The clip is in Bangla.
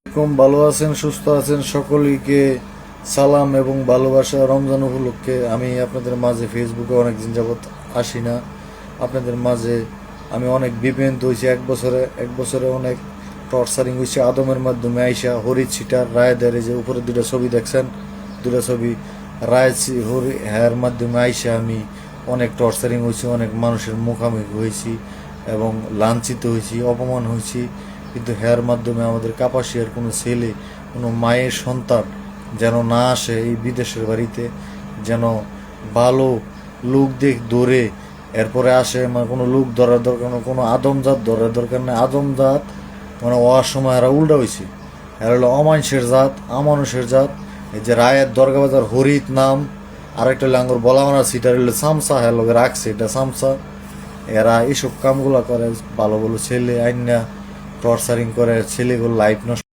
এরকম ভালো আছেন, সুস্থ আছেন, সকলকে সালাম এবং ভালোবাসা। রমজান উপলক্ষে আমি আপনাদের মাঝে ফেসবুকে অনেকদিন যাবৎ আসি না। আপনাদের মাঝে আমি অনেক বিভ্রান্ত হয়েছি। এক বছরে অনেক টর্চারিং হয়েছে। আদমের মাধ্যমে আইসা হরি ছিটার রায়দের, যে উপরে দুটা ছবি দেখছেন, দুটা ছবি রায় হরি হ্যার মাধ্যমে আইসা আমি অনেক টর্চারিং হয়েছি, অনেক মানুষের মুখামুখি হয়েছি এবং লাঞ্ছিত হয়েছি, অপমান হয়েছি। কিন্তু হ্যার মাধ্যমে আমাদের কাপাসিয়ার কোনো ছেলে, কোনো মায়ের সন্তান যেন না আসে এই বিদেশের বাড়িতে, যেন ভালো লোক দেখ ধরে এরপরে আসে। মানে কোনো লোক ধরার দরকার নেই, কোনো আদমজাত ধরার দরকার নেই। আদমজাত মানে হওয়ার সময় এরা উল্টা হয়েছে, এরা হলো অমানুষের জাত, আমানুষের জাত। এই যে রায়ের দরগা বাজার হরিত নাম, আরেকটা হলো আঙ্গুর বলা মানা সিটার হলো সামসা, হ্যাঁ লোকে রাখছে এটা সামসা। এরা এইসব কামগুলা করে, ভালো ভালো ছেলে আইনা টর্চারিং করে, ছেলেগুলো লাইফ নষ্ট